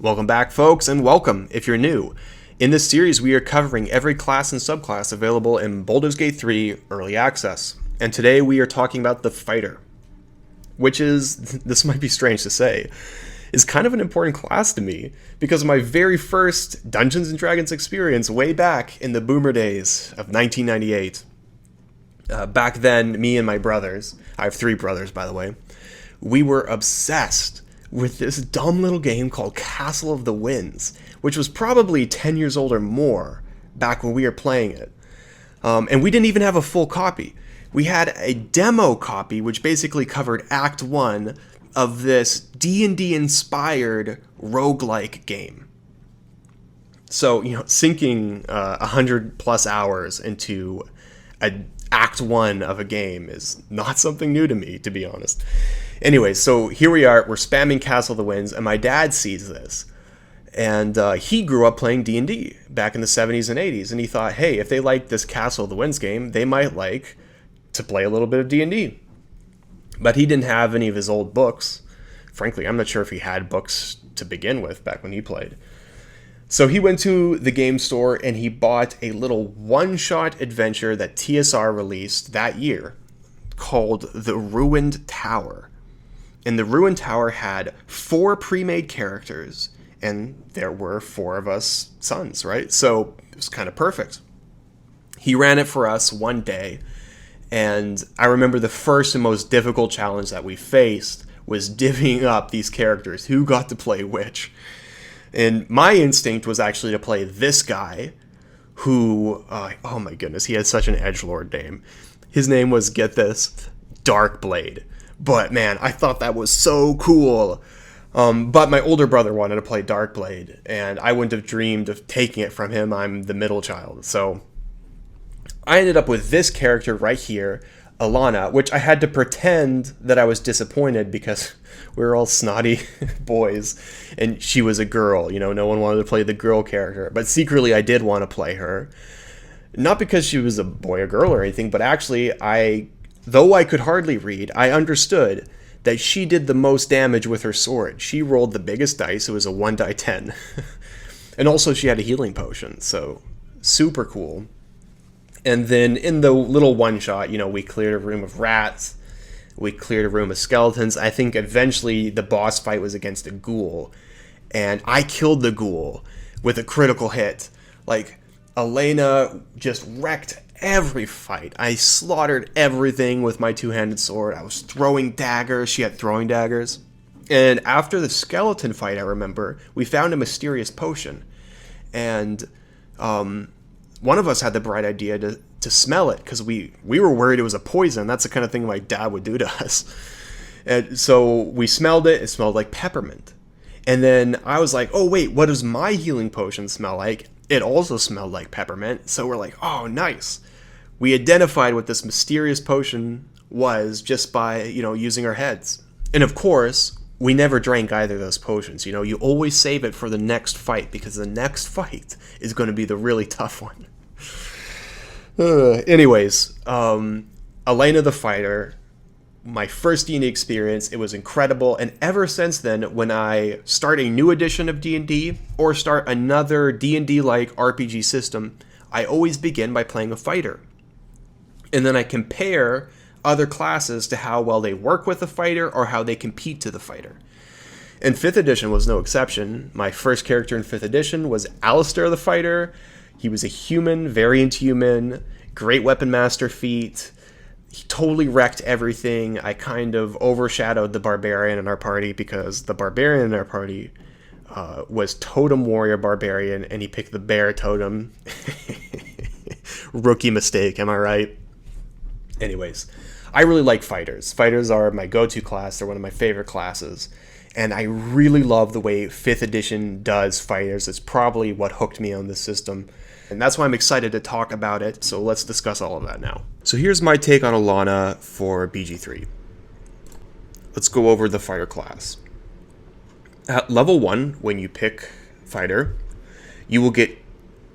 Welcome back, folks, and welcome if you're new. In this series, we are covering every class and subclass available in Baldur's Gate 3 Early Access. And today we are talking about the Fighter, which is, this might be strange to say, is kind of an important class to me because of my very first Dungeons & Dragons experience way back in the boomer days of 1998. Back then, me and my brothers, I have 3 brothers by the way, we were obsessed with this dumb little game called Castle of the Winds, which was probably 10 years old or more back when we were playing it. And we didn't even have a full copy. We had a demo copy which basically covered Act 1 of this D&D inspired roguelike game. So, sinking 100 plus hours into Act 1 of a game is not something new to me, to be honest. Anyway, so here we are, we're spamming Castle of the Winds, and my dad sees this. And he grew up playing D&D back in the 70s and 80s, and he thought, hey, if they like this Castle of the Winds game, they might like to play a little bit of D&D. But he didn't have any of his old books. Frankly, I'm not sure if he had books to begin with back when he played. So he went to the game store and he bought a little one-shot adventure that TSR released that year called The Ruined Tower. And the Ruined Tower had 4 pre-made characters, and there were 4 of us sons, right? So it was kind of perfect. He ran it for us one day, and I remember the first and most difficult challenge that we faced was divvying up these characters, who got to play which. And my instinct was actually to play this guy, who, oh my goodness, he had such an edgelord name. His name was, get this, Darkblade. But man, I thought that was so cool. But my older brother wanted to play Darkblade, and I wouldn't have dreamed of taking it from him. I'm the middle child. So I ended up with this character right here, Alana, which I had to pretend that I was disappointed because we were all snotty boys, and she was a girl. No one wanted to play the girl character. But secretly, I did want to play her. Not because she was a boy or girl or anything, but actually, though I could hardly read, I understood that she did the most damage with her sword. She rolled the biggest dice. It was a 1d10. And also she had a healing potion, so super cool. And then in the little one-shot, we cleared a room of rats. We cleared a room of skeletons. I think eventually the boss fight was against a ghoul. And I killed the ghoul with a critical hit. Elena just wrecked every fight. I slaughtered everything with my 2-handed sword. I was throwing daggers. She had throwing daggers. And after the skeleton fight, I remember, we found a mysterious potion. And one of us had the bright idea to smell it, because we were worried it was a poison. That's the kind of thing my dad would do to us. And so we smelled it. It smelled like peppermint. And then I was like, oh wait, what does my healing potion smell like? It also smelled like peppermint. So we're like, oh, nice. We identified what this mysterious potion was just by, using our heads. And of course, we never drank either of those potions. You always save it for the next fight, because the next fight is going to be the really tough one. Anyways, Elena the Fighter, my first D&D experience, it was incredible. And ever since then, when I start a new edition of D&D or start another D&D-like RPG system, I always begin by playing a fighter. And then I compare other classes to how well they work with the fighter or how they compete to the fighter. And 5th edition was no exception. My first character in 5th edition was Alistair the Fighter. He was a human, variant human, great weapon master feat. He totally wrecked everything. I kind of overshadowed the barbarian in our party because the barbarian in our party was totem warrior barbarian, and he picked the bear totem. Rookie mistake, am I right? Anyways, I really like fighters. Fighters are my go-to class. They're one of my favorite classes. And I really love the way 5th edition does fighters. It's probably what hooked me on this system. And that's why I'm excited to talk about it. So let's discuss all of that now. So here's my take on Alana for BG3. Let's go over the fighter class. At level 1, when you pick fighter, you will get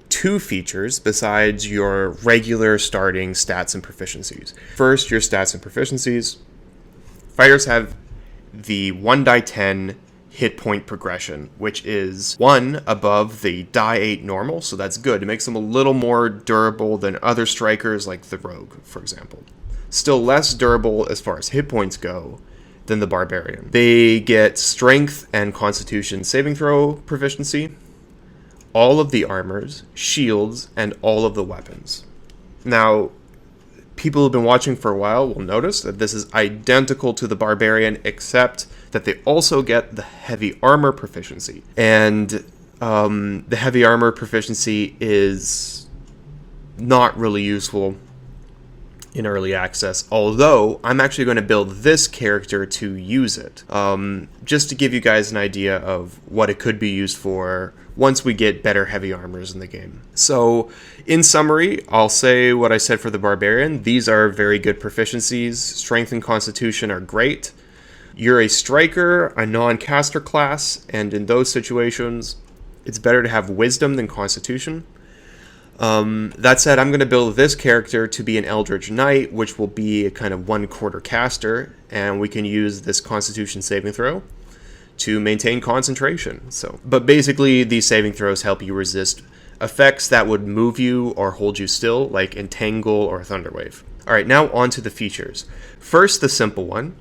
2 features besides your regular starting stats and proficiencies. First, your stats and proficiencies. Fighters have the 1d10 hit point progression, which is 1 above the die 8 normal, so that's good. It makes them a little more durable than other strikers like the Rogue, for example. Still less durable as far as hit points go than the Barbarian. They get Strength and Constitution saving throw proficiency, all of the armors, shields, and all of the weapons. Now, people who've been watching for a while will notice that this is identical to the Barbarian, except that they also get the heavy armor proficiency. And the heavy armor proficiency is not really useful in early access, although I'm actually going to build this character to use it. Just to give you guys an idea of what it could be used for once we get better heavy armors in the game. So, in summary, I'll say what I said for the Barbarian. These are very good proficiencies. Strength and Constitution are great. You're a striker, a non-caster class, and in those situations, it's better to have Wisdom than Constitution. That said, I'm going to build this character to be an Eldritch Knight, which will be a kind of 1/4 caster, and we can use this Constitution saving throw to maintain concentration. But basically, these saving throws help you resist effects that would move you or hold you still, like Entangle or Thunderwave. Alright, now on to the features. First, the simple one.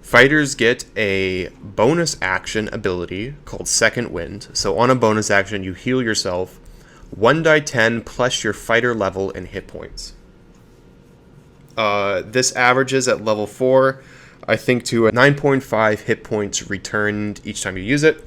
Fighters get a bonus action ability called Second Wind. So on a bonus action, you heal yourself 1d10 plus your fighter level and hit points. This averages at level 4, I think, to a 9.5 hit points returned each time you use it.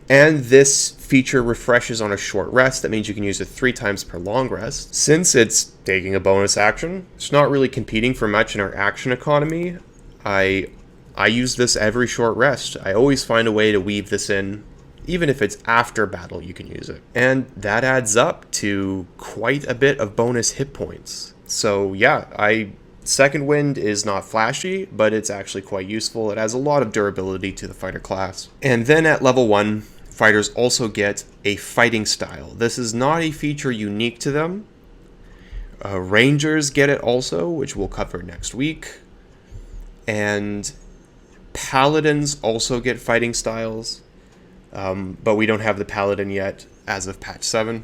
And this feature refreshes on a short rest. That means you can use it 3 times per long rest. Since it's taking a bonus action, it's not really competing for much in our action economy. I use this every short rest. I always find a way to weave this in. Even if it's after battle, you can use it. And that adds up to quite a bit of bonus hit points. So yeah, Second Wind is not flashy, but it's actually quite useful. It has a lot of durability to the fighter class. And then at level 1, fighters also get a fighting style. This is not a feature unique to them. Rangers get it also, which we'll cover next week. And Paladins also get fighting styles. But we don't have the Paladin yet as of patch 7.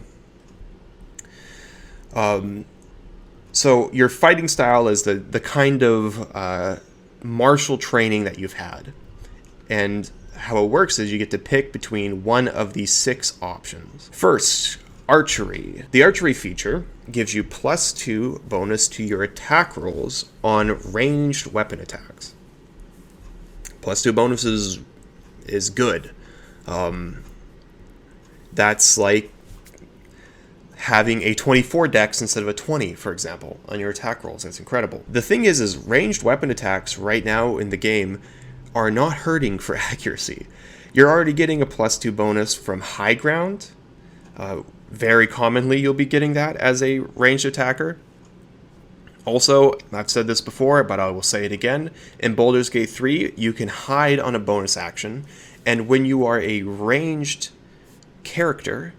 So your fighting style is the kind of martial training that you've had. And how it works is you get to pick between one of these 6 options. First, Archery. The Archery feature gives you +2 bonus to your attack rolls on ranged weapon attacks. +2 bonus is good. That's like having a 24 dex instead of a 20, for example, on your attack rolls. That's incredible. The thing is ranged weapon attacks right now in the game are not hurting for accuracy. You're already getting a +2 bonus from high ground. Very commonly, you'll be getting that as a ranged attacker. Also, I've said this before, but I will say it again. In Baldur's Gate 3, you can hide on a bonus action. And when you are a ranged character,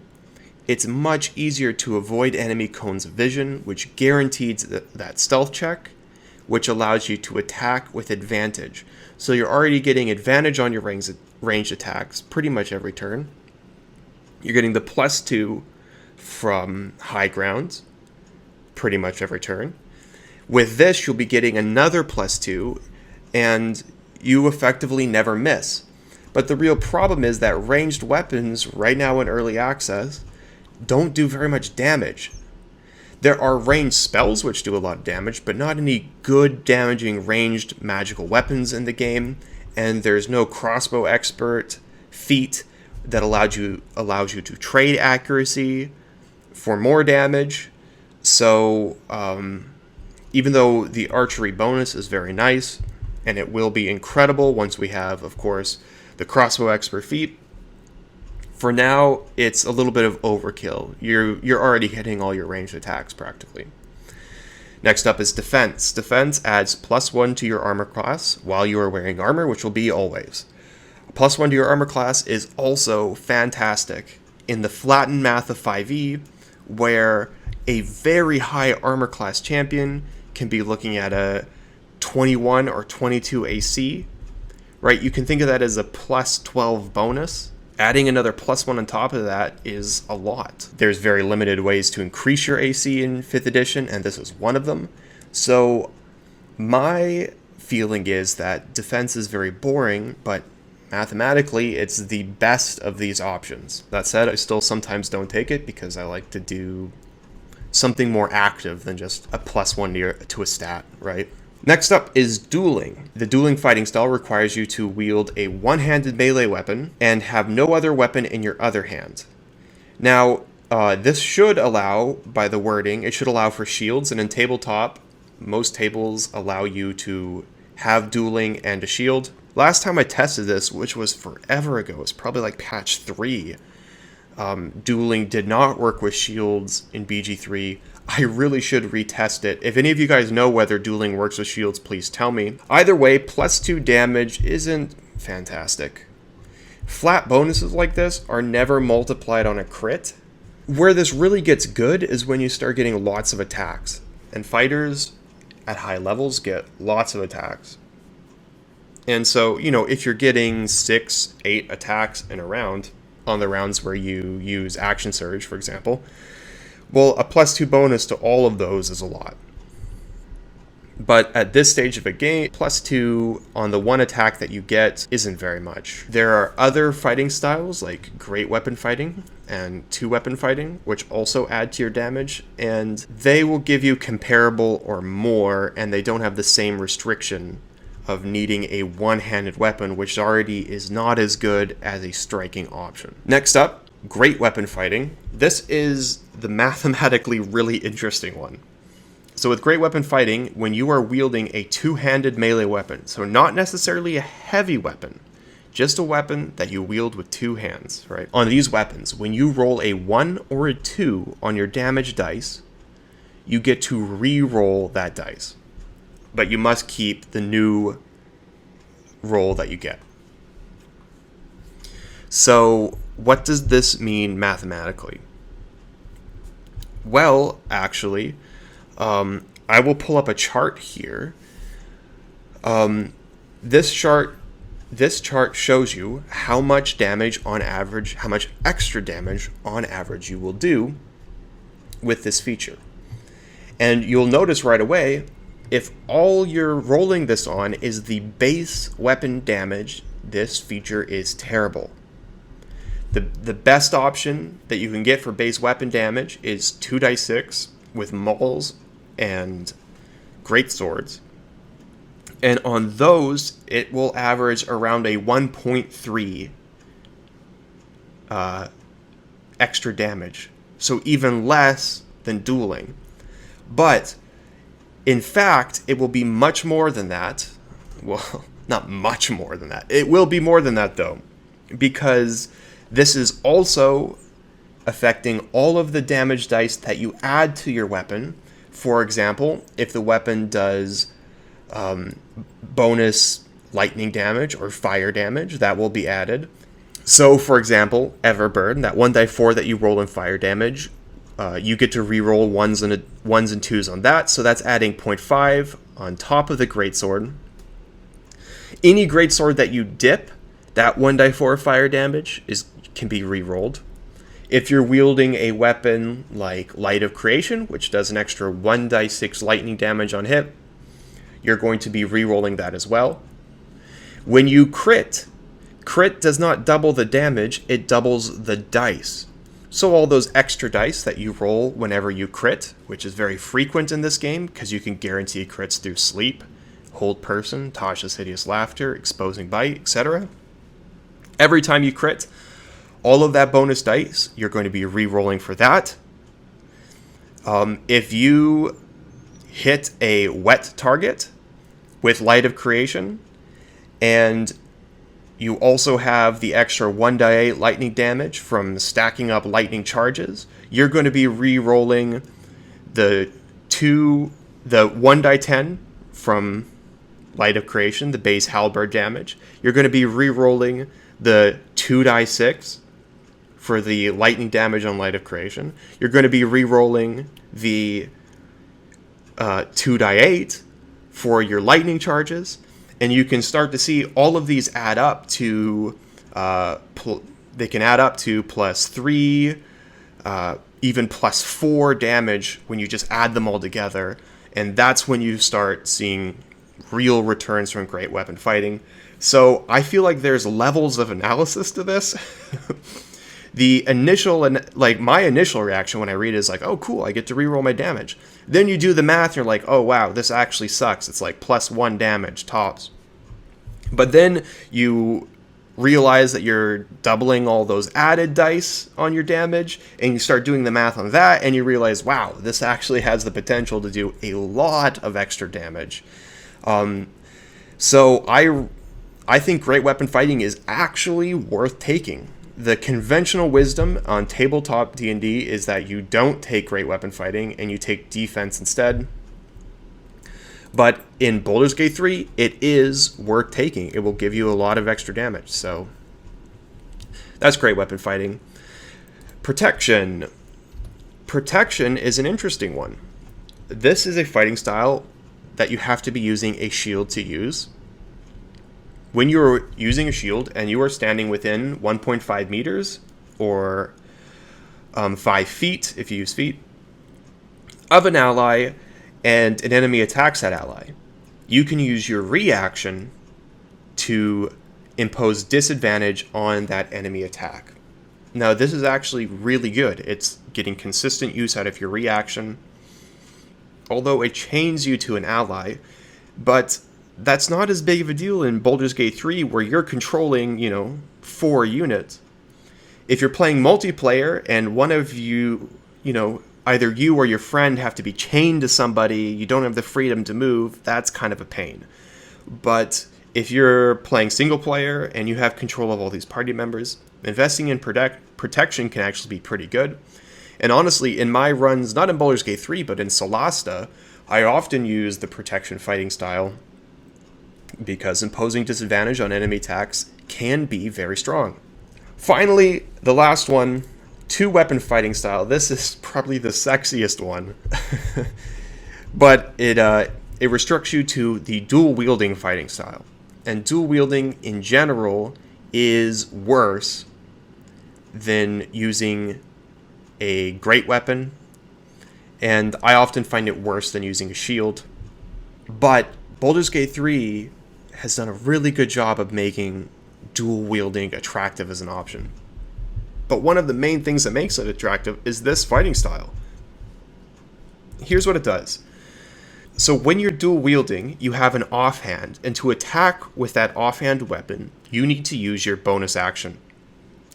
it's much easier to avoid enemy cones of vision, which guarantees that stealth check, which allows you to attack with advantage. So you're already getting advantage on your ranged attacks pretty much every turn. You're getting the +2 from high ground pretty much every turn. With this, you'll be getting another +2, and you effectively never miss. But the real problem is that ranged weapons, right now in early access, don't do very much damage. There are ranged spells which do a lot of damage, but not any good damaging ranged magical weapons in the game, and there's no crossbow expert feat that allows you to trade accuracy for more damage. So even though the archery bonus is very nice, and it will be incredible once we have, of course, the crossbow expert feat, for now it's a little bit of overkill. You're already hitting all your ranged attacks practically. Next up is defense. Defense adds +1 to your armor class while you are wearing armor, which will be always. +1 to your armor class is also fantastic in the flattened math of 5e, where a very high armor class champion can be looking at a 21 or 22 AC, right? You can think of that as a plus 12 bonus. Adding another plus 1 on top of that is a lot. There's very limited ways to increase your AC in 5th edition, and this is one of them. So my feeling is that defense is very boring, but mathematically it's the best of these options. That said, I still sometimes don't take it because I like to do something more active than just a plus 1 to a stat, right? Next up is Dueling. The Dueling fighting style requires you to wield a one-handed melee weapon and have no other weapon in your other hand. Now, this should allow, by the wording, it should allow for shields, and in tabletop, most tables allow you to have Dueling and a shield. Last time I tested this, which was forever ago, it was probably like patch 3, Dueling did not work with shields in BG3. I really should retest it. If any of you guys know whether Dueling works with shields, please tell me. Either way, plus 2 damage isn't fantastic. Flat bonuses like this are never multiplied on a crit. Where this really gets good is when you start getting lots of attacks. And fighters at high levels get lots of attacks. And so, if you're getting 6, 8 attacks in a round, on the rounds where you use Action Surge, for example, well, a plus 2 bonus to all of those is a lot. But at this stage of a game, plus 2 on the one attack that you get isn't very much. There are other fighting styles like great weapon fighting and 2-weapon fighting, which also add to your damage, and they will give you comparable or more, and they don't have the same restriction of needing a one-handed weapon, which already is not as good as a striking option. Next up, great weapon fighting. This is the mathematically really interesting one. So with great weapon fighting, when you are wielding a two-handed melee weapon, so not necessarily a heavy weapon, just a weapon that you wield with 2 hands, right? On these weapons, when you roll a 1 or a 2 on your damage dice, you get to re-roll that dice. But you must keep the new roll that you get. So what does this mean mathematically? Well, actually, I will pull up a chart here. This chart shows you how much damage on average, how much extra damage on average you will do with this feature. And you'll notice right away, if all you're rolling this on is the base weapon damage, this feature is terrible. The best option that you can get for base weapon damage is 2d6 with mauls and great swords. And on those, it will average around a 1.3 extra damage. So even less than Dueling. But in fact, it will be much more than that. Well, not much more than that. It will be more than that, though, because this is also affecting all of the damage dice that you add to your weapon. For example, if the weapon does bonus lightning damage or fire damage, that will be added. So, for example, Everburn, that 1d4 that you roll in fire damage, you get to reroll ones and 2s on that, so that's adding 0.5 on top of the greatsword. Any greatsword that you dip, that 1d4 fire damage can be rerolled. If you're wielding a weapon like Light of Creation, which does an extra 1d6 lightning damage on hit, you're going to be rerolling that as well. When you crit does not double the damage, it doubles the dice. So all those extra dice that you roll whenever you crit, which is very frequent in this game because you can guarantee crits through Sleep, Hold Person, Tasha's Hideous Laughter, Exposing Bite, etc. Every time you crit, all of that bonus dice, you're going to be re-rolling for that. If you hit a wet target with Light of Creation, and you also have the extra 1d8 lightning damage from stacking up lightning charges, you're going to be re-rolling the 1d10 from Light of Creation, the base halberd damage. You're going to be re-rolling the 2d6 for the lightning damage on Light of Creation. You're going to be re-rolling the 2d8 for your lightning charges. And you can start to see all of these add up to, they can add up to +3, even +4 damage when you just add them all together. And that's when you start seeing real returns from great weapon fighting. So I feel like there's levels of analysis to this. The initial, my initial reaction when I read it is like, oh, cool, I get to reroll my damage. Then you do the math and you're like, oh, wow, this actually sucks. It's like +1 damage tops. But then you realize that you're doubling all those added dice on your damage, and you start doing the math on that, and you realize, wow, this actually has the potential to do a lot of extra damage. So I think great weapon fighting is actually worth taking. The conventional wisdom on tabletop D&D is that you don't take great weapon fighting and you take defense instead. But in Baldur's Gate 3, it is worth taking. It will give you a lot of extra damage. So that's great weapon fighting. Protection. Protection is an interesting one. This is a fighting style that you have to be using a shield to use. When you're using a shield and you are standing within 1.5 meters or 5 feet, if you use feet, of an ally and an enemy attacks that ally, you can use your reaction to impose disadvantage on that enemy attack. Now, this is actually really good. It's getting consistent use out of your reaction, although it chains you to an ally, but that's not as big of a deal in Baldur's Gate 3, where you're controlling, 4 units. If you're playing multiplayer and one of you, either you or your friend have to be chained to somebody, you don't have the freedom to move, that's kind of a pain. But if you're playing single player and you have control of all these party members, investing in protection can actually be pretty good. And honestly, in my runs, not in Baldur's Gate 3, but in Solasta, I often use the protection fighting style, because imposing disadvantage on enemy attacks can be very strong. Finally, the last one, 2-weapon fighting style. This is probably the sexiest one. But it restricts you to the dual-wielding fighting style. And dual-wielding, in general, is worse than using a great weapon. And I often find it worse than using a shield. But Baldur's Gate 3 has done a really good job of making dual wielding attractive as an option. But one of the main things that makes it attractive is this fighting style. Here's what it does. So when you're dual wielding, you have an offhand, and to attack with that offhand weapon, you need to use your bonus action.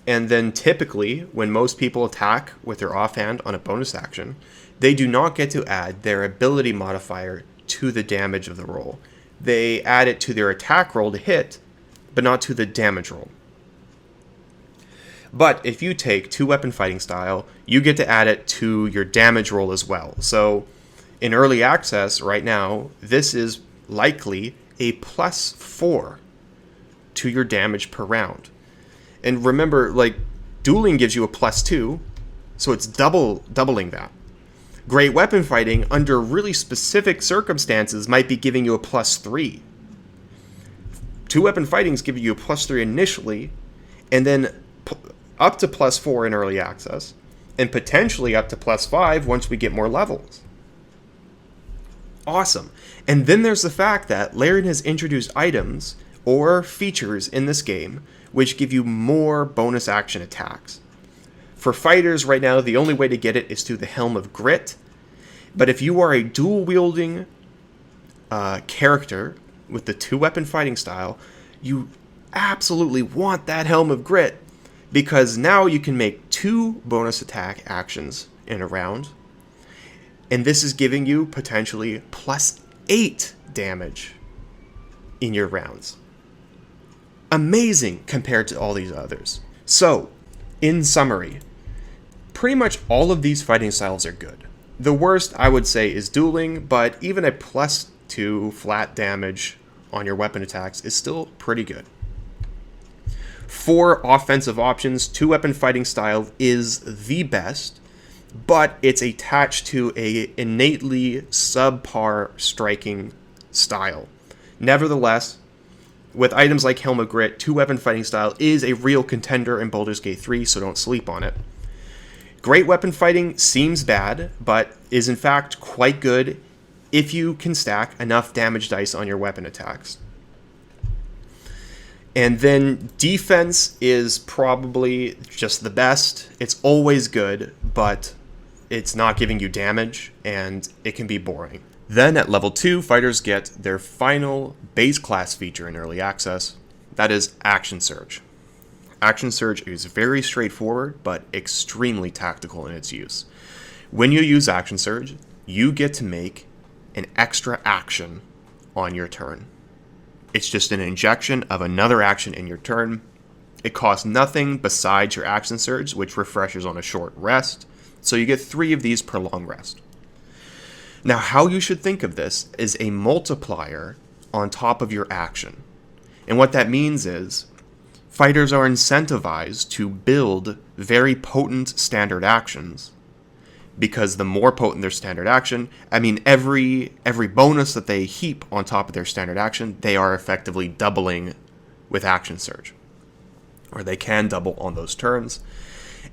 And then typically, when most people attack with their offhand on a bonus action, they do not get to add their ability modifier to the damage of the roll. They add it to their attack roll to hit, but not to the damage roll. But if you take 2-weapon fighting style, you get to add it to your damage roll as well. So in early access right now, this is likely a +4 to your damage per round. And remember, Dueling gives you a +2, so it's doubling that. Great weapon fighting, under really specific circumstances, might be giving you a +3. 2-weapon fighting is giving you a +3 initially, and then up to +4 in early access, and potentially up to +5 once we get more levels. Awesome. And then there's the fact that Larian has introduced items or features in this game which give you more bonus action attacks. For fighters right now, the only way to get it is through the Helm of Grit. But if you are a dual-wielding character with the 2-weapon fighting style, you absolutely want that Helm of Grit, because now you can make 2 bonus attack actions in a round. And this is giving you potentially +8 damage in your rounds. Amazing compared to all these others. So, in summary, pretty much all of these fighting styles are good. The worst, I would say, is Dueling, but even a +2 flat damage on your weapon attacks is still pretty good. For offensive options, 2-weapon fighting style is the best, but it's attached to a innately subpar striking style. Nevertheless, with items like Helm of Grit, 2-weapon fighting style is a real contender in Baldur's Gate 3, so don't sleep on it. Great weapon fighting seems bad, but is in fact quite good if you can stack enough damage dice on your weapon attacks. And then defense is probably just the best. It's always good, but it's not giving you damage, and it can be boring. Then at level 2, fighters get their final base class feature in early access. That is Action Surge. Action Surge is very straightforward, but extremely tactical in its use. When you use Action Surge, you get to make an extra action on your turn. It's just an injection of another action in your turn. It costs nothing besides your Action Surge, which refreshes on a short rest, so you get 3 of these per long rest. Now, how you should think of this is a multiplier on top of your action. And what that means is, fighters are incentivized to build very potent standard actions, because the more potent their standard action, every bonus that they heap on top of their standard action, they are effectively doubling with Action Surge. Or they can double on those turns.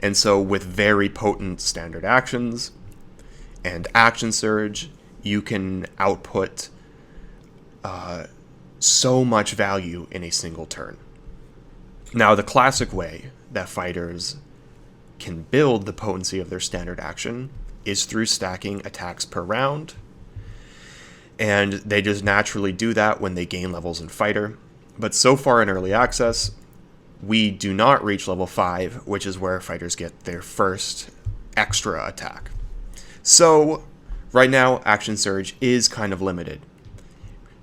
And so with very potent standard actions and Action Surge, you can output so much value in a single turn. Now, the classic way that fighters can build the potency of their standard action is through stacking attacks per round, and they just naturally do that when they gain levels in fighter. But so far in early access, we do not reach level 5, which is where fighters get their first extra attack. So right now, Action Surge is kind of limited.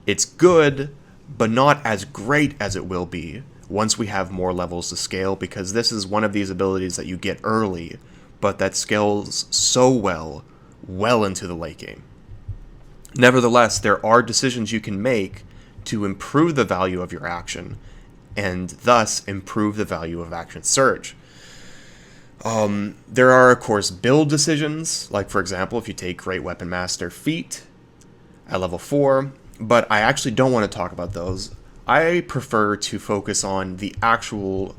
It's good, but not as great as it will be once we have more levels to scale, because this is one of these abilities that you get early, but that scales so well into the late game. Nevertheless, there are decisions you can make to improve the value of your action, and thus improve the value of Action Surge. There are, of course, build decisions, like for example, if you take Great Weapon Master Feat at level 4, but I actually don't want to talk about those. I prefer to focus on the actual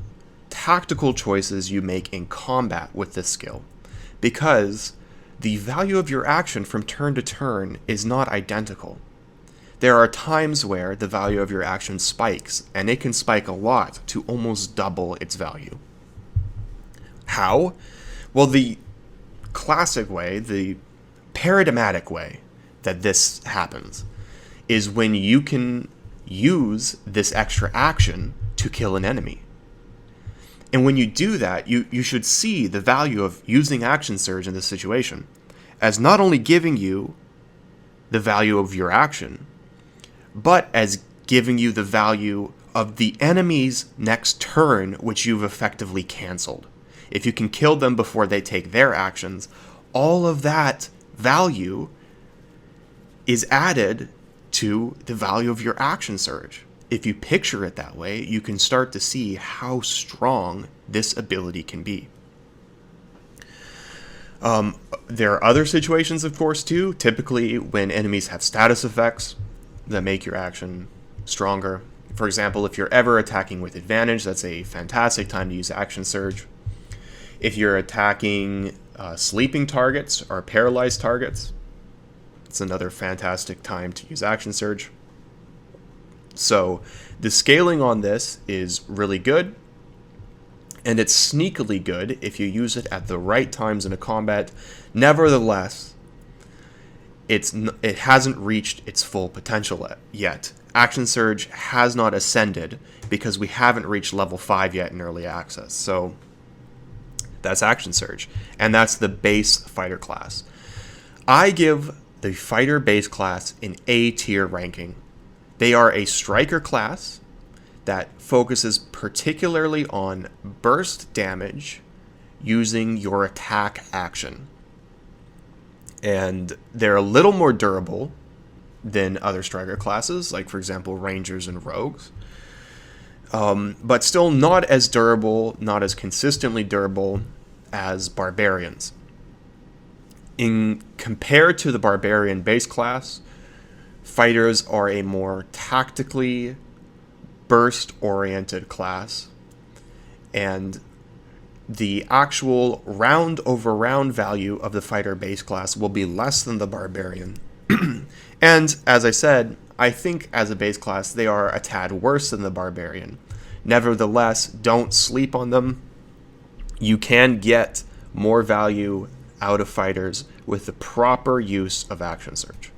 tactical choices you make in combat with this skill, because the value of your action from turn to turn is not identical. There are times where the value of your action spikes, and it can spike a lot to almost double its value. How? Well, the classic way, the paradigmatic way that this happens is when you can use this extra action to kill an enemy. And when you do that, you should see the value of using Action Surge in this situation as not only giving you the value of your action, but as giving you the value of the enemy's next turn, which you've effectively canceled. If you can kill them before they take their actions, all of that value is added to the value of your Action Surge. If you picture it that way, you can start to see how strong this ability can be. There are other situations, of course, too. Typically, when enemies have status effects that make your action stronger. For example, if you're ever attacking with advantage, that's a fantastic time to use Action Surge. If you're attacking sleeping targets or paralyzed targets, it's another fantastic time to use Action Surge. So the scaling on this is really good, and it's sneakily good if you use it at the right times in a combat. Nevertheless, it hasn't reached its full potential yet. Action Surge has not ascended because we haven't reached level 5 yet in early access. So that's Action Surge, and that's the base fighter class. I give the fighter base class an A tier ranking. They are a striker class that focuses particularly on burst damage using your attack action. And they're a little more durable than other striker classes, like for example Rangers and Rogues. But still not as durable, not as consistently durable as Barbarians. Compared to the Barbarian base class, fighters are a more tactically burst-oriented class, and the actual round-over-round value of the fighter base class will be less than the barbarian. And, as I said, I think as a base class they are a tad worse than the barbarian. Nevertheless, don't sleep on them. You can get more value out of fighters with the proper use of action surge.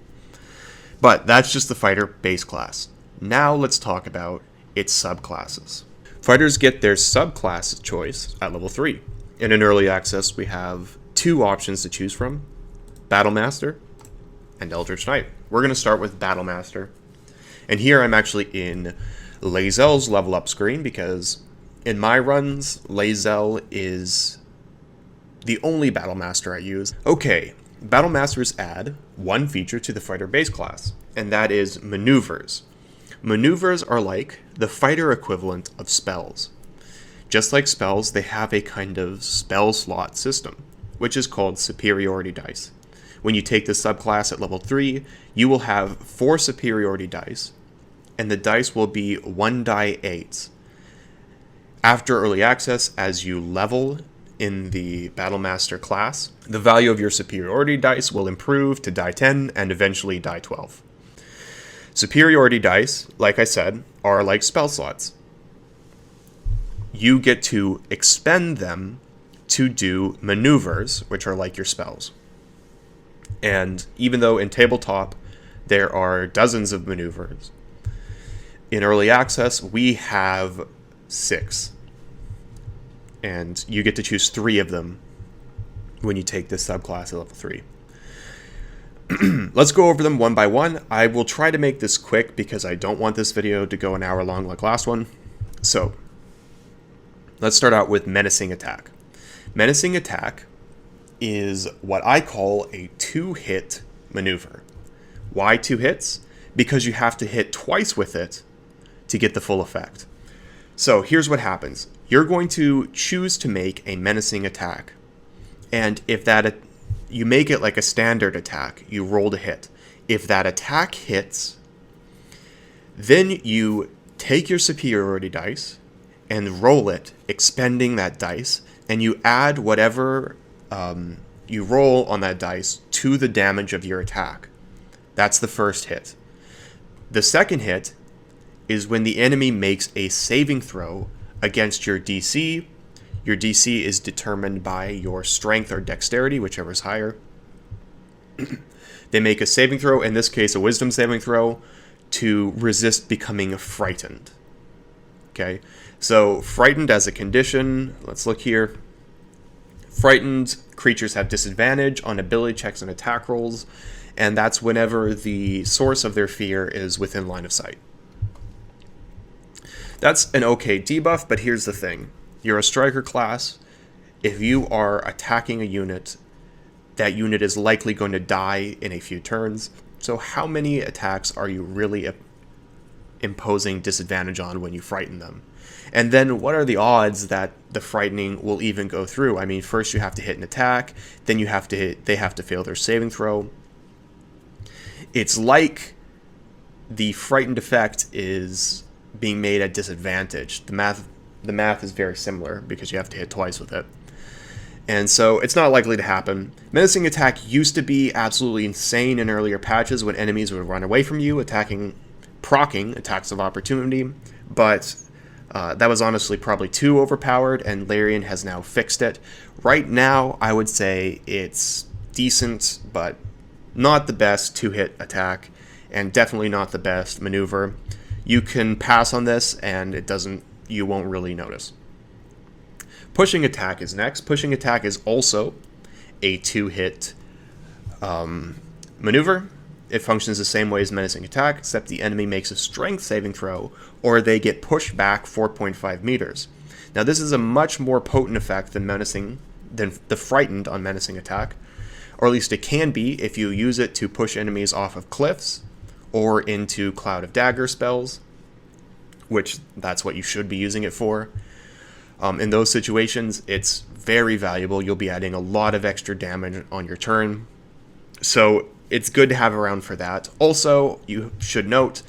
But that's just the fighter base class. Now let's talk about its subclasses. Fighters get their subclass choice at level 3. In an early access, we have 2 options to choose from: Battlemaster and Eldritch Knight. We're going to start with Battlemaster. And here I'm actually in Lae'zel's level up screen because in my runs, Lae'zel is the only Battlemaster I use. Okay, Battlemasters add one feature to the fighter base class, and that is maneuvers. Maneuvers are like the fighter equivalent of spells. Just like spells, they have a kind of spell slot system, which is called superiority dice. When you take this subclass at level 3, you will have 4 superiority dice, and the dice will be 1d8s. After early access, as you level in the Battlemaster class, the value of your superiority dice will improve to die 10 and eventually die 12. Superiority dice, like I said, are like spell slots. You get to expend them to do maneuvers, which are like your spells. And even though in tabletop there are dozens of maneuvers, in early access we have 6. And you get to choose 3 of them when you take this subclass at level 3. Let's go over them one by one. I will try to make this quick because I don't want this video to go an hour long like last one. So, let's start out with Menacing Attack. Menacing Attack is what I call a 2-hit maneuver. Why 2 hits? Because you have to hit twice with it to get the full effect. So here's what happens. You're going to choose to make a menacing attack. And if that you make it like a standard attack, you roll to hit. If that attack hits, then you take your superiority dice and roll it, expending that dice, and you add whatever you roll on that dice to the damage of your attack. That's the first hit. The second hit is when the enemy makes a saving throw against your DC. Your DC is determined by your strength or dexterity, whichever is higher. They make a saving throw, in this case a wisdom saving throw, to resist becoming frightened. Okay, so frightened as a condition, let's look here. Frightened creatures have disadvantage on ability checks and attack rolls, and that's whenever the source of their fear is within line of sight. That's an okay debuff, but here's the thing. You're a striker class. If you are attacking a unit, that unit is likely going to die in a few turns. So how many attacks are you really imposing disadvantage on when you frighten them? And then what are the odds that the frightening will even go through? I mean, first you have to hit an attack, then they have to fail their saving throw. It's like the frightened effect is being made at disadvantage. The math is very similar because you have to hit twice with it. And so it's not likely to happen. Menacing Attack used to be absolutely insane in earlier patches when enemies would run away from you, proccing attacks of opportunity, but that was honestly probably too overpowered, and Larian has now fixed it. Right now, I would say it's decent, but not the best 2-hit attack, and definitely not the best maneuver. You can pass on this, and you won't really notice. Pushing Attack is next. Pushing Attack is also a 2-hit maneuver. It functions the same way as Menacing Attack, except the enemy makes a strength saving throw, or they get pushed back 4.5 meters. Now this is a much more potent effect than the Frightened on Menacing Attack, or at least it can be if you use it to push enemies off of cliffs, or into Cloud of Dagger spells, which that's what you should be using it for. In those situations, it's very valuable. You'll be adding a lot of extra damage on your turn, so it's good to have around for that. Also, you should note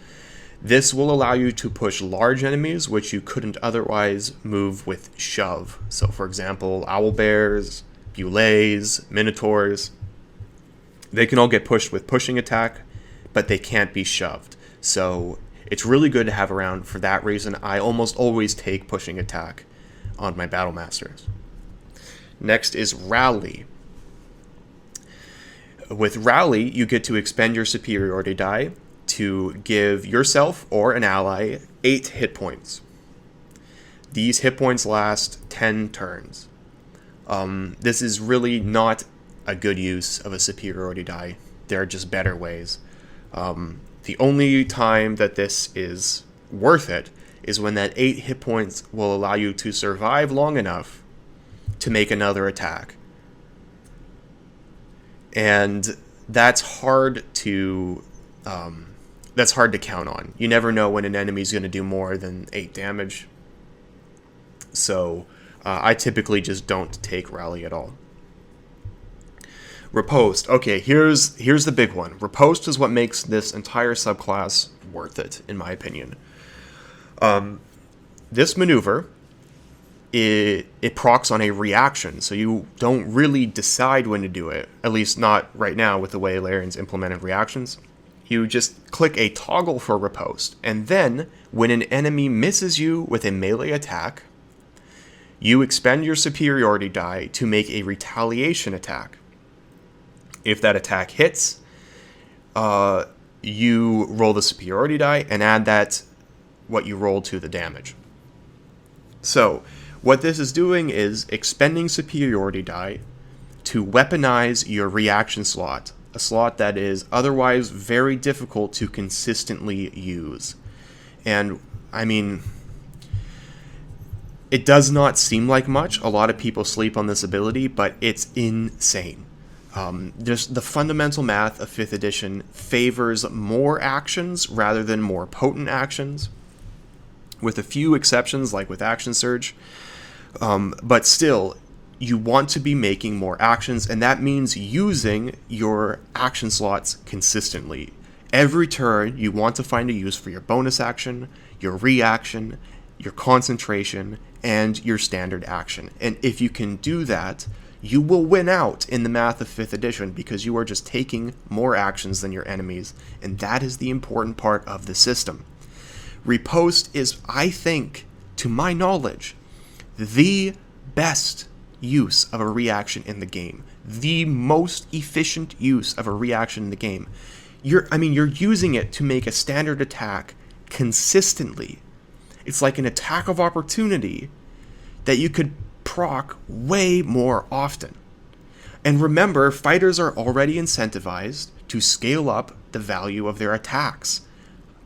This will allow you to push large enemies which you couldn't otherwise move with shove. So for example, owlbears, bullays, minotaurs, they can all get pushed with pushing attack, but they can't be shoved. So it's really good to have around. For that reason, I almost always take pushing attack on my battle masters. Next is rally. With rally, you get to expend your superiority die to give yourself or an ally 8 hit points. These hit points last 10 turns. This is really not a good use of a superiority die. There are just better ways. The only time that this is worth it is when that 8 hit points will allow you to survive long enough to make another attack. And that's hard to count on. You never know when an enemy's going to do more than 8 damage. So I typically just don't take rally at all. Riposte. Okay, here's the big one. Riposte is what makes this entire subclass worth it, in my opinion. This maneuver, it procs on a reaction, so you don't really decide when to do it, at least not right now with the way Larian's implemented reactions. You just click a toggle for riposte, and then when an enemy misses you with a melee attack, you expend your superiority die to make a retaliation attack. If that attack hits, you roll the superiority die and add what you rolled to the damage. So what this is doing is expending superiority die to weaponize your reaction slot, a slot that is otherwise very difficult to consistently use. And I mean, it does not seem like much. A lot of people sleep on this ability, but it's insane. Just the fundamental math of 5th edition favors more actions rather than more potent actions, with a few exceptions like with Action Surge. But still, you want to be making more actions, and that means using your action slots consistently. Every turn, you want to find a use for your bonus action, your reaction, your concentration, and your standard action. And if you can do that, you will win out in the math of 5th edition because you are just taking more actions than your enemies, and that is the important part of the system. Riposte is, I think, to my knowledge, the best use of a reaction in the game. The most efficient use of a reaction in the game. You're using it to make a standard attack consistently. It's like an attack of opportunity that you could proc way more often. And remember, fighters are already incentivized to scale up the value of their attacks.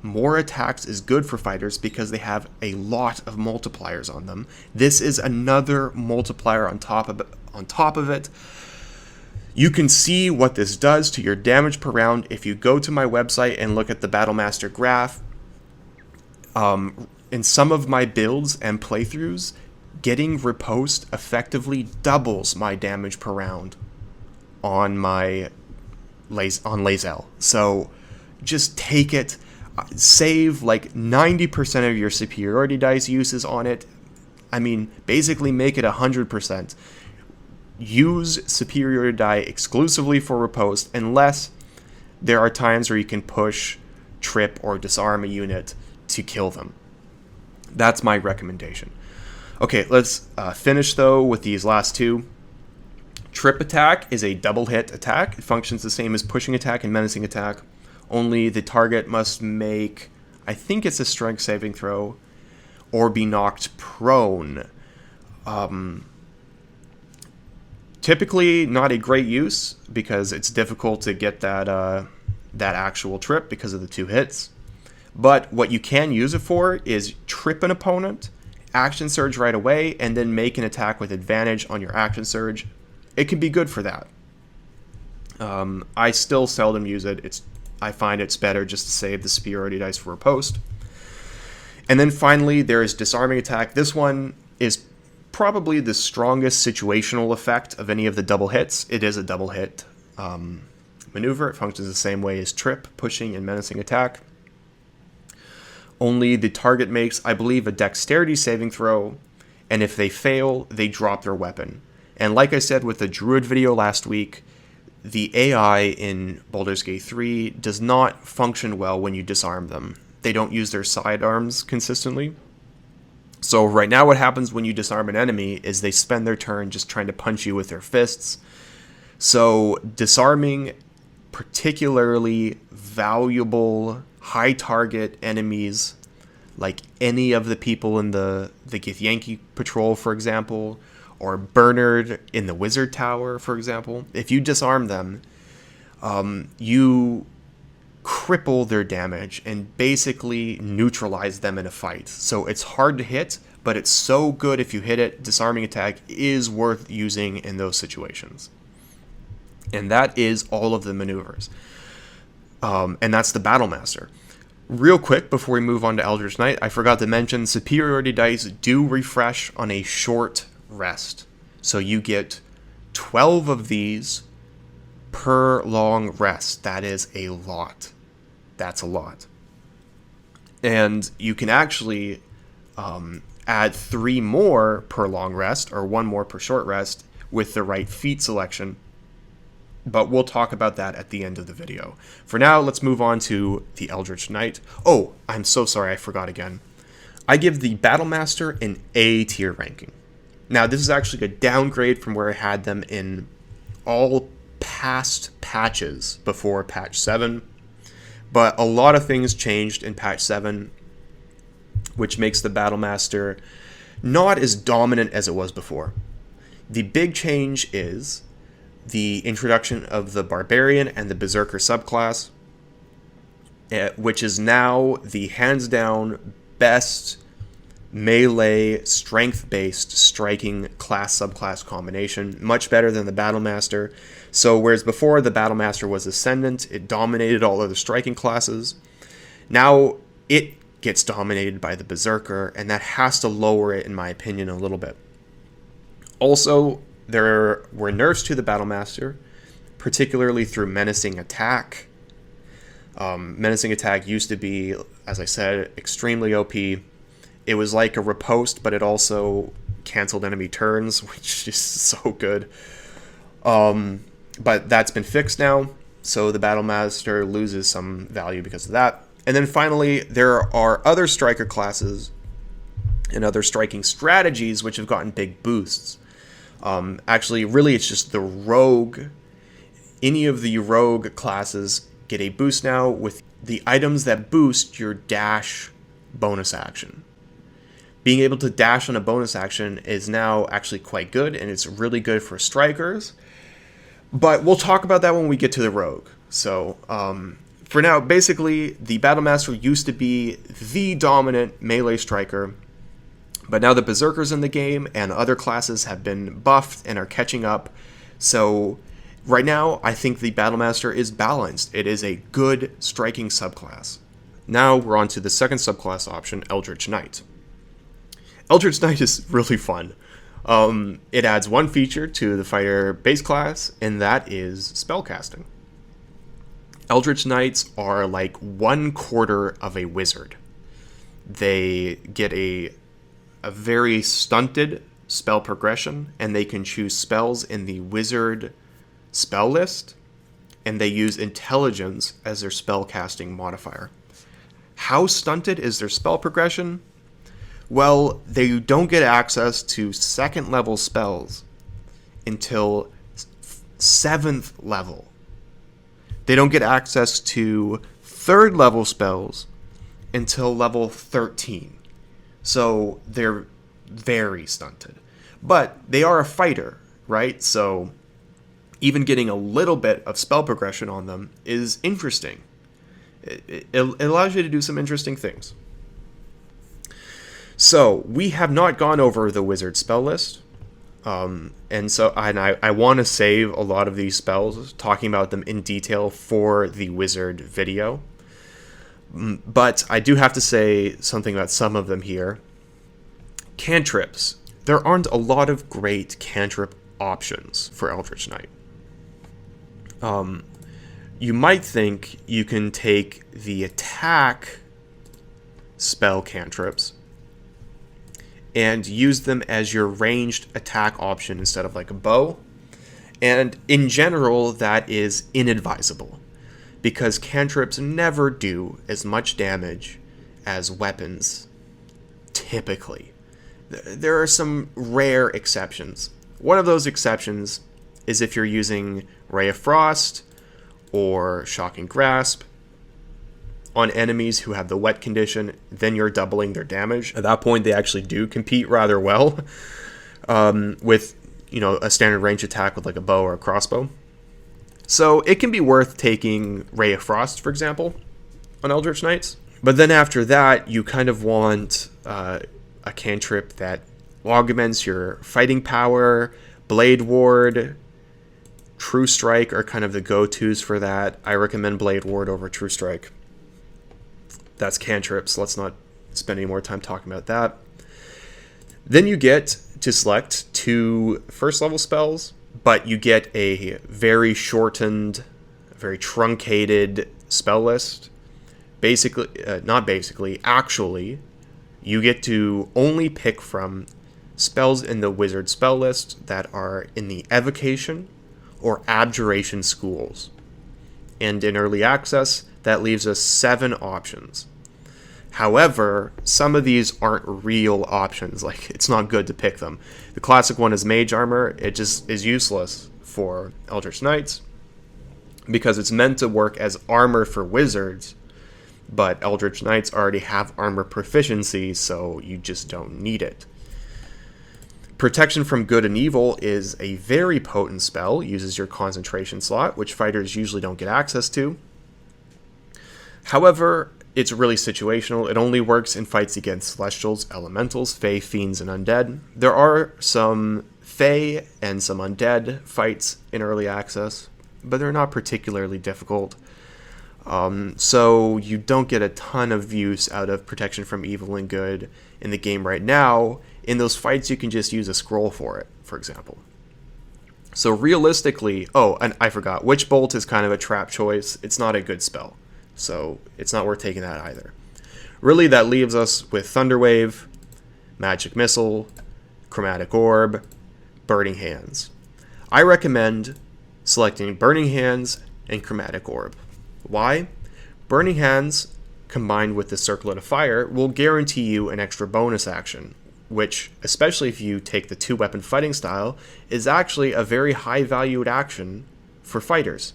More attacks is good for fighters because they have a lot of multipliers on them. This is another multiplier on top of it. You can see what this does to your damage per round if you go to my website and look at the Battlemaster graph. In some of my builds and playthroughs, getting riposte effectively doubles my damage per round on Lae'zel. So just take it. Save like 90% of your superiority dice uses on it. I mean, basically make it 100%. Use superiority die exclusively for riposte unless there are times where you can push, trip, or disarm a unit to kill them. That's my recommendation. Okay, let's finish though with these last two. Trip attack is a double hit attack. It functions the same as pushing attack and menacing attack. Only the target must make, I think it's a strength saving throw, or be knocked prone. Typically not a great use because it's difficult to get that actual trip because of the 2 hits. But what you can use it for is trip an opponent, action surge right away, and then make an attack with advantage on your action surge. It can be good for that. I still seldom use it. I find it's better just to save the superiority dice for riposte. And then finally, there is disarming attack. This one is probably the strongest situational effect of any of the double hits. It is a double hit maneuver. It functions the same way as trip, pushing, and menacing attack. Only the target makes, I believe, a dexterity saving throw, and if they fail, they drop their weapon. And like I said with the Druid video last week, the AI in Baldur's Gate 3 does not function well when you disarm them. They don't use their sidearms consistently. So right now what happens when you disarm an enemy is they spend their turn just trying to punch you with their fists. So disarming particularly valuable high target enemies, like any of the people in the Githyanki patrol, for example, or Bernard in the Wizard Tower, for example, if you disarm them, you cripple their damage and basically neutralize them in a fight. So it's hard to hit, but it's so good if you hit it. Disarming attack is worth using in those situations. And that is all of the maneuvers. And that's the Battle Master. Real quick, before we move on to Eldritch Knight, I forgot to mention superiority dice do refresh on a short rest. So you get 12 of these per long rest. That is a lot. That's a lot. And you can actually add 3 more per long rest, or 1 more per short rest, with the right feat selection. But we'll talk about that at the end of the video. For now, let's move on to the Eldritch Knight. Oh, I'm so sorry, I forgot again. I give the Battle Master an A tier ranking. Now, this is actually a downgrade from where I had them in all past patches before patch 7. But a lot of things changed in patch 7, which makes the Battle Master not as dominant as it was before. The big change is the introduction of the Barbarian and the Berserker subclass, which is now the hands-down best melee strength-based striking class-subclass combination. Much better than the Battle Master. So whereas before the Battle Master was Ascendant, it dominated all other striking classes. Now it gets dominated by the Berserker, and that has to lower it, in my opinion, a little bit. Also, there were nerfs to the Battle Master, particularly through Menacing Attack. Menacing Attack used to be, as I said, extremely OP. It was like a riposte, but it also canceled enemy turns, which is so good. But that's been fixed now, so the Battle Master loses some value because of that. And then finally, there are other striker classes and other striking strategies which have gotten big boosts. Actually, really, it's just the rogue. Any of the rogue classes get a boost now with the items that boost your dash bonus action. Being able to dash on a bonus action is now actually quite good, and it's really good for strikers. But we'll talk about that when we get to the rogue. So, for now, basically, the Battle Master used to be the dominant melee striker. But now the Berserker's in the game, and other classes have been buffed and are catching up. So right now, I think the Battle Master is balanced. It is a good striking subclass. Now we're on to the second subclass option, Eldritch Knight. Eldritch Knight is really fun. It adds one feature to the fighter base class, and that is spellcasting. Eldritch Knights are like 1/4 of a wizard. They get a very stunted spell progression, and they can choose spells in the wizard spell list, and they use intelligence as their spell casting modifier. How stunted is their spell progression? Well, they don't get access to 2nd level spells until 7th level. They don't get access to 3rd level spells until level 13. So they're very stunted. But they are a fighter, right? So even getting a little bit of spell progression on them is interesting. It allows you to do some interesting things. So we have not gone over the wizard spell list. And I want to save a lot of these spells, talking about them in detail for the wizard video. But I do have to say something about some of them here. Cantrips. There aren't a lot of great cantrip options for Eldritch Knight. You might think you can take the attack spell cantrips and use them as your ranged attack option instead of like a bow. And in general, that is inadvisable, because cantrips never do as much damage as weapons, typically. There are some rare exceptions. One of those exceptions is if you're using Ray of Frost or Shocking Grasp on enemies who have the wet condition, then you're doubling their damage. At that point, they actually do compete rather well with a standard range attack with like a bow or a crossbow. So it can be worth taking Ray of Frost, for example, on Eldritch Knights. But then after that, you kind of want a cantrip that augments your fighting power. Blade Ward, True Strike are kind of the go-tos for that. I recommend Blade Ward over True Strike. That's cantrips. Let's not spend any more time talking about that. Then you get to select 2 first-level spells, but you get a very shortened, very truncated spell list. Actually, you get to only pick from spells in the wizard spell list that are in the evocation or abjuration schools. And in early access, that leaves us 7 options. However, some of these aren't real options. Like, it's not good to pick them. The classic one is Mage Armor. It just is useless for Eldritch Knights because it's meant to work as armor for wizards, but Eldritch Knights already have armor proficiency, so you just don't need it. Protection from Good and Evil is a very potent spell. It uses your concentration slot, which fighters usually don't get access to. However, it's really situational. It only works in fights against Celestials, Elementals, Fae, Fiends, and Undead. There are some Fae and some Undead fights in early access, but they're not particularly difficult. So you don't get a ton of use out of Protection from Evil and Good in the game right now. In those fights, you can just use a scroll for it, for example. So realistically, and I forgot, Witch Bolt is kind of a trap choice. It's not a good spell, so it's not worth taking that either. Really, that leaves us with Thunderwave, Magic Missile, Chromatic Orb, Burning Hands. I recommend selecting Burning Hands and Chromatic Orb. Why? Burning Hands, combined with the Circlet of Fire, will guarantee you an extra bonus action, which, especially if you take the 2-weapon fighting style, is actually a very high-valued action for fighters.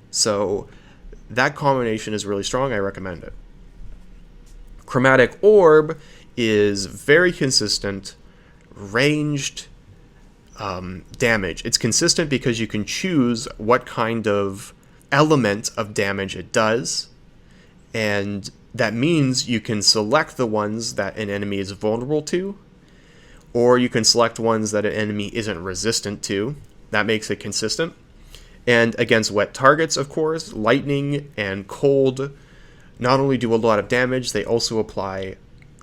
So that combination is really strong. I recommend it. Chromatic Orb is very consistent, ranged damage. It's consistent because you can choose what kind of element of damage it does, and that means you can select the ones that an enemy is vulnerable to, or you can select ones that an enemy isn't resistant to. That makes it consistent. And against wet targets, of course, lightning and cold not only do a lot of damage, they also apply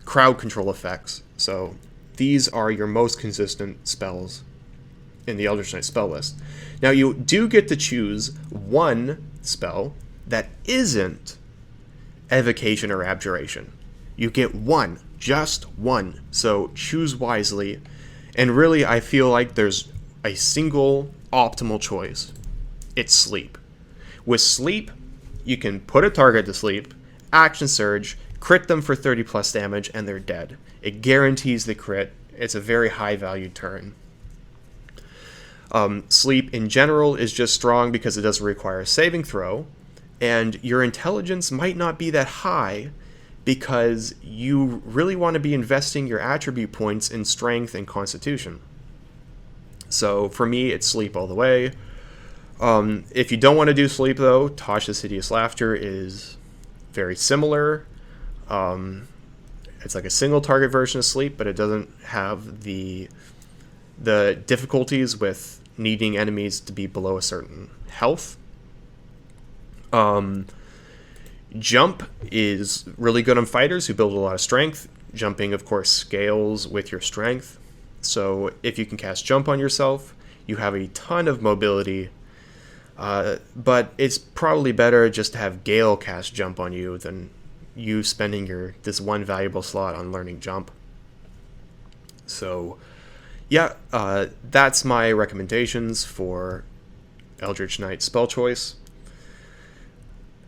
crowd control effects. So these are your most consistent spells in the Eldritch Knight spell list. Now, you do get to choose one spell that isn't evocation or abjuration. You get one, just one. So choose wisely. And really, I feel like there's a single optimal choice. It's sleep. With sleep, you can put a target to sleep, action surge, crit them for 30 plus damage, and they're dead. It guarantees the crit. It's a very high valued turn. Sleep in general is just strong because it doesn't require a saving throw, and your intelligence might not be that high because you really want to be investing your attribute points in strength and constitution. So for me, it's sleep all the way. If you don't want to do sleep, though, Tasha's Hideous Laughter is very similar. It's like a single target version of sleep, but it doesn't have the difficulties with needing enemies to be below a certain health. Jump is really good on fighters who build a lot of strength. Jumping, of course, scales with your strength. So if you can cast Jump on yourself, you have a ton of mobility. But it's probably better just to have Gale cast Jump on you than you spending this one valuable slot on learning jump. So yeah, that's my recommendations for Eldritch Knight spell choice.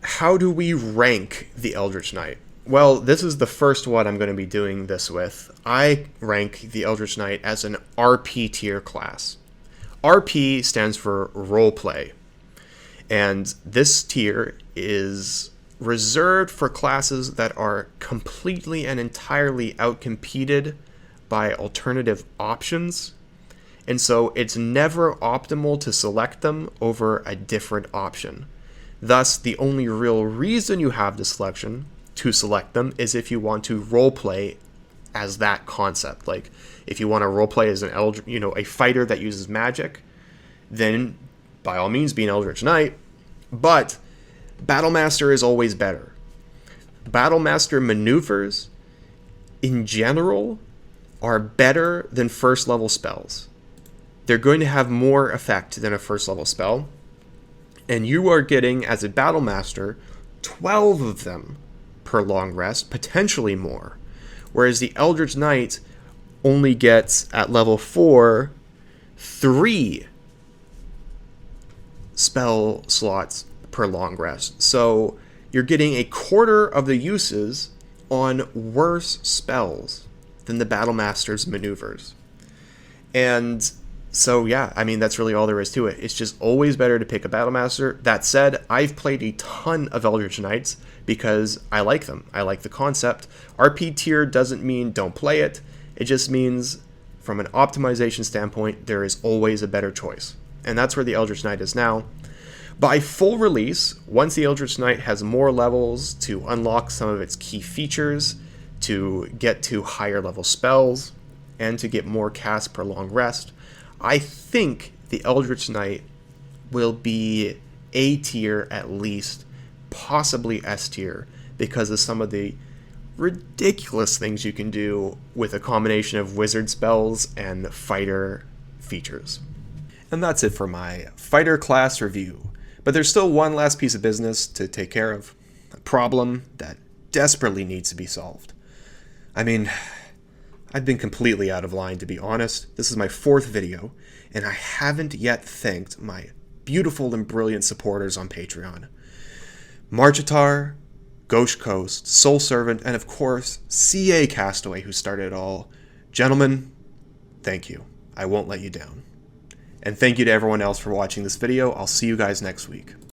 How do we rank the Eldritch Knight? Well, this is the first one I'm going to be doing this with. I rank the Eldritch Knight as an RP tier class. RP stands for roleplay, and this tier is reserved for classes that are completely and entirely outcompeted by alternative options, and so it's never optimal to select them over a different option. Thus, the only real reason you have the selection to select them is if you want to roleplay as that concept. Like, if you want to roleplay as a fighter that uses magic, then by all means be an Eldritch Knight. But Battlemaster is always better. Battlemaster maneuvers, in general, are better than first level spells. They're going to have more effect than a first level spell. And you are getting, as a Battlemaster, 12 of them per long rest, potentially more. Whereas the Eldritch Knight only gets, at level 4, 3 spell slots per long rest. So you're getting a quarter of the uses on worse spells than the Battlemaster's maneuvers. And so yeah, I mean, that's really all there is to it. It's just always better to pick a Battlemaster. That said, I've played a ton of Eldritch Knights because I like them. I like the concept. RP tier doesn't mean don't play it. It just means from an optimization standpoint, there is always a better choice. And that's where the Eldritch Knight is now. By full release, once the Eldritch Knight has more levels to unlock some of its key features, to get to higher level spells, and to get more casts per long rest, I think the Eldritch Knight will be A tier at least, possibly S tier, because of some of the ridiculous things you can do with a combination of wizard spells and fighter features. And that's it for my fighter class review. But there's still one last piece of business to take care of. A problem that desperately needs to be solved. I mean, I've been completely out of line, to be honest. This is my 4th video, and I haven't yet thanked my beautiful and brilliant supporters on Patreon. Marchitar, Ghost Coast, Soul Servant, and of course, CA Castaway, who started it all. Gentlemen, thank you. I won't let you down. And thank you to everyone else for watching this video. I'll see you guys next week.